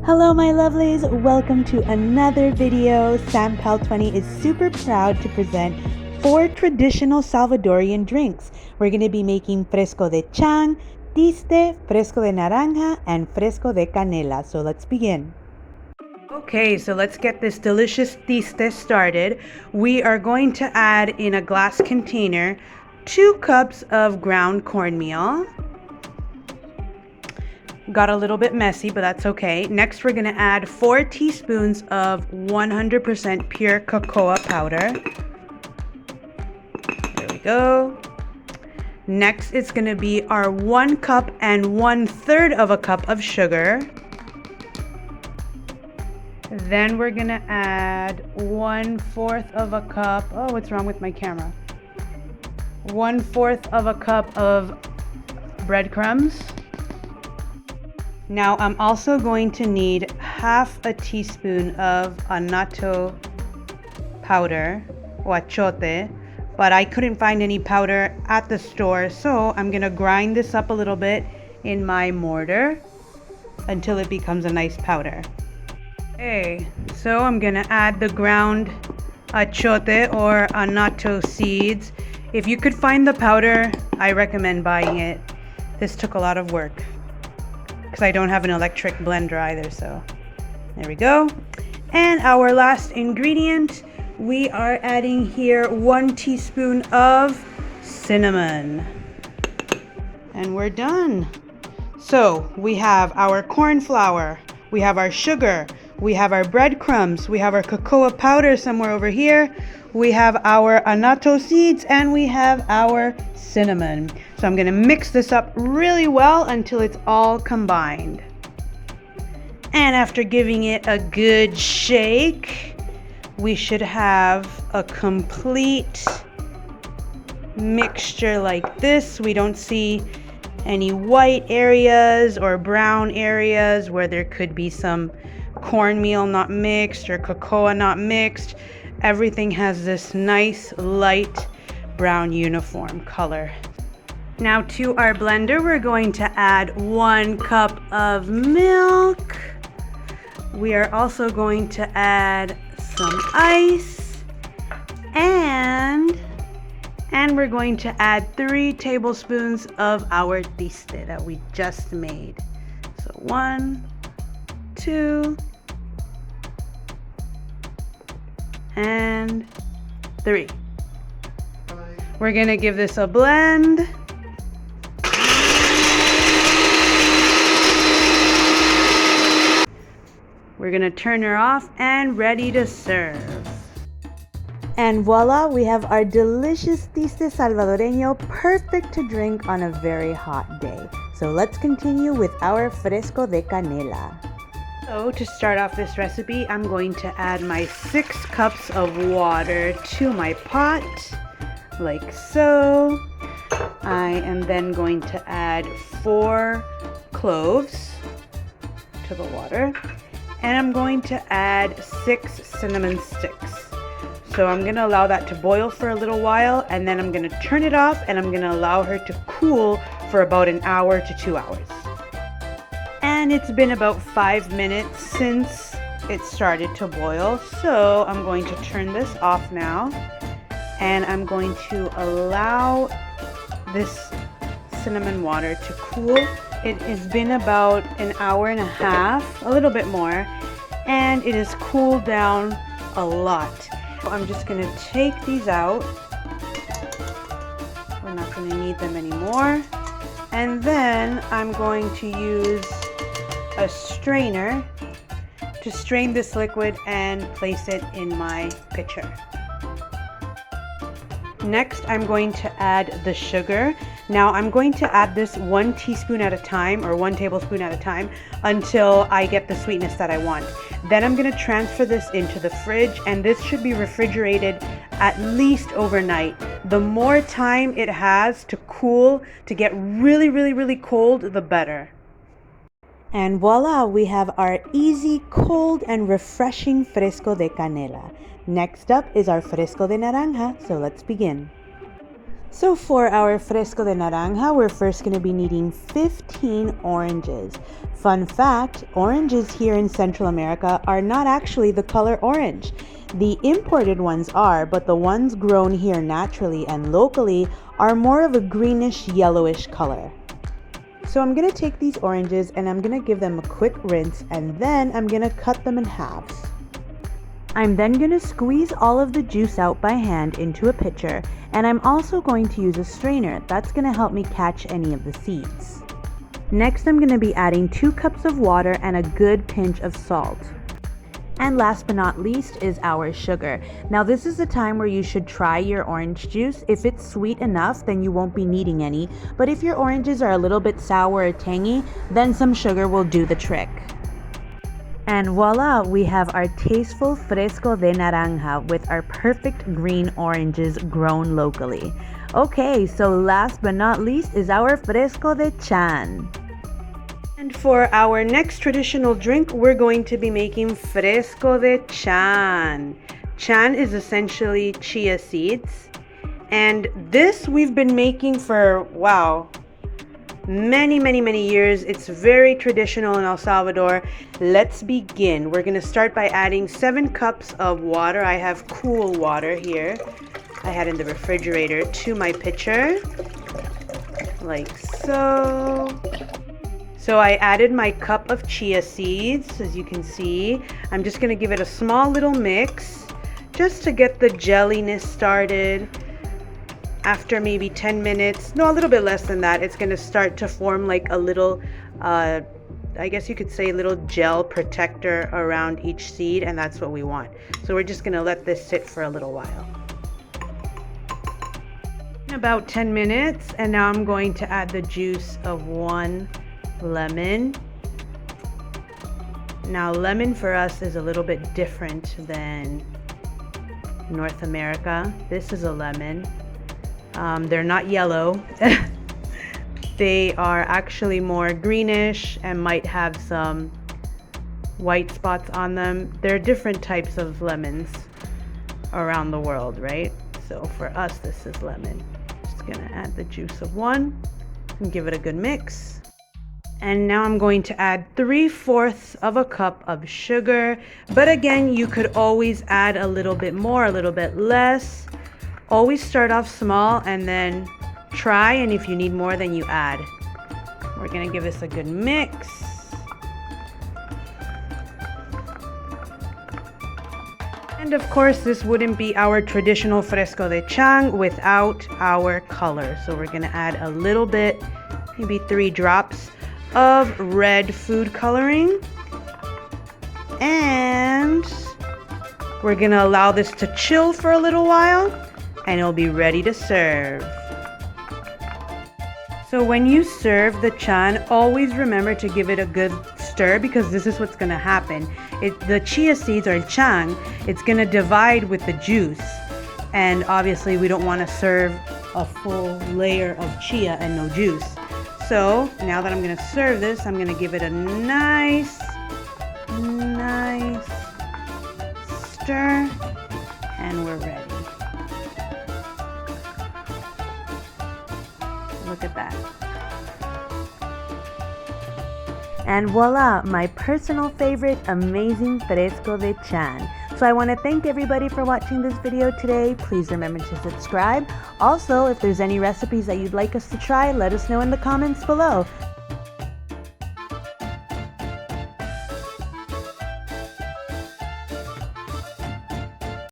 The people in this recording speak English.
Hello my lovelies, welcome to another video. SamPal20 is super proud to present 4 traditional Salvadorian drinks. We're going to be making Fresco de Chan, Tiste, Fresco de Naranja, and Fresco de Canela. So let's begin. Okay, so let's get this delicious Tiste started. We are going to add in a glass container 2 cups of ground cornmeal. Got a little bit messy, but that's okay. Next, we're going to add 4 teaspoons of 100% pure cocoa powder. There we go. Next, it's going to be our 1 cup and 1/3 of a cup of sugar. Then we're going to add 1/4 of a cup. Oh, what's wrong with my camera? 1/4 of a cup of breadcrumbs. Now I'm also going to need 1/2 teaspoon of annatto powder or achiote, but I couldn't find any powder at the store, so I'm gonna grind this up a little bit in my mortar until it becomes a nice powder. Okay, so I'm gonna add the ground achiote or annatto seeds. If you could find the powder, I recommend buying it. This took a lot of work, because I don't have an electric blender either, so there we go. And our last ingredient, we are adding here 1 teaspoon of cinnamon. And we're done. So we have our corn flour, we have our sugar, we have our breadcrumbs, we have our cocoa powder somewhere over here, we have our annatto seeds, and we have our cinnamon. So I'm going to mix this up really well until it's all combined. And after giving it a good shake, we should have a complete mixture like this. We don't see any white areas or brown areas where there could be some cornmeal not mixed or cocoa not mixed. Everything has this nice light brown uniform color. Now to our blender, we're going to add 1 cup of milk. We are also going to add some ice, and we're going to add 3 tablespoons of our tiste that we just made. So 1, 2, and 3. We're gonna give this a blend. We're gonna turn her off and ready to serve. And voila, we have our delicious Tiste Salvadoreño, perfect to drink on a very hot day. So let's continue with our Fresco de Canela. So to start off this recipe, I'm going to add my 6 cups of water to my pot, like so. I am then going to add 4 cloves to the water, and I'm going to add 6 cinnamon sticks. So I'm going to allow that to boil for a little while, and then I'm going to turn it off and I'm going to allow her to cool for about 1 hour to 2 hours. And it's been about 5 minutes since it started to boil, so I'm going to turn this off now, and I'm going to allow this cinnamon water to cool. It has been about 1.5 hours, a little bit more, and it has cooled down a lot. So I'm just going to take these out. We're not going to need them anymore. And then I'm going to use a strainer to strain this liquid and place it in my pitcher. Next, I'm going to add the sugar. Now I'm going to add this 1 teaspoon at a time, or 1 tablespoon at a time, until I get the sweetness that I want. Then I'm going to transfer this into the fridge, and this should be refrigerated at least overnight. The more time it has to cool, to get really, really, really cold, the better. And voila, we have our easy, cold, and refreshing Fresco de Canela. Next up is our Fresco de Naranja, so let's begin. So for our Fresco de Naranja, we're first going to be needing 15 oranges. Fun fact, oranges here in Central America are not actually the color orange. The imported ones are, but the ones grown here naturally and locally are more of a greenish yellowish color. So I'm going to take these oranges and I'm going to give them a quick rinse, and then I'm going to cut them in halves. I'm then going to squeeze all of the juice out by hand into a pitcher, and I'm also going to use a strainer. That's going to help me catch any of the seeds. Next, I'm going to be adding 2 cups of water and a good pinch of salt. And last but not least is our sugar. Now this is the time where you should try your orange juice. If it's sweet enough, then you won't be needing any. But if your oranges are a little bit sour or tangy, then some sugar will do the trick. And voila, we have our tasteful Fresco de Naranja with our perfect green oranges grown locally. Okay, so last but not least is our Fresco de Chan. And for our next traditional drink, we're going to be making Fresco de Chan. Chan is essentially chia seeds. And this we've been making for, wow, many years. It's very traditional in El Salvador. Let's begin. We're going to start by adding 7 cups of water. I have cool water here. I had in the refrigerator to my pitcher, like so. So I added my cup of chia seeds, as you can see. I'm just gonna give it a small little mix just to get the jelliness started. After maybe 10 minutes, no, a little bit less than that, it's gonna start to form like a little, I guess you could say little gel protector around each seed, and that's what we want. So we're just gonna let this sit for a little while. About 10 minutes, and now I'm going to add the juice of 1 lemon. Now lemon for us is a little bit different than North America. This is a lemon. They're not yellow. They are actually more greenish and might have some white spots on them. There are different types of lemons around the world, right? So for us, this is lemon. Just gonna add the juice of 1 and give it a good mix. And now I'm going to add 3/4 of a cup of sugar. But again, you could always add a little bit more, a little bit less. Always start off small and then try, and if you need more, then you add. We're gonna give this a good mix. And of course, this wouldn't be our traditional Fresco de Chan without our color. So we're gonna add a little bit, maybe 3 drops of red food coloring, and we're gonna allow this to chill for a little while, and it'll be ready to serve. So when you serve the chan, always remember to give it a good stir, because this is what's gonna happen. The chia seeds or chan, it's gonna divide with the juice, and obviously we don't want to serve a full layer of chia and no juice. So now that I'm going to serve this, I'm going to give it a nice stir, and we're ready. Look at that. And voila, my personal favorite, amazing Fresco de Chan. So I want to thank everybody for watching this video today. Please remember to subscribe. Also, if there's any recipes that you'd like us to try, let us know in the comments below.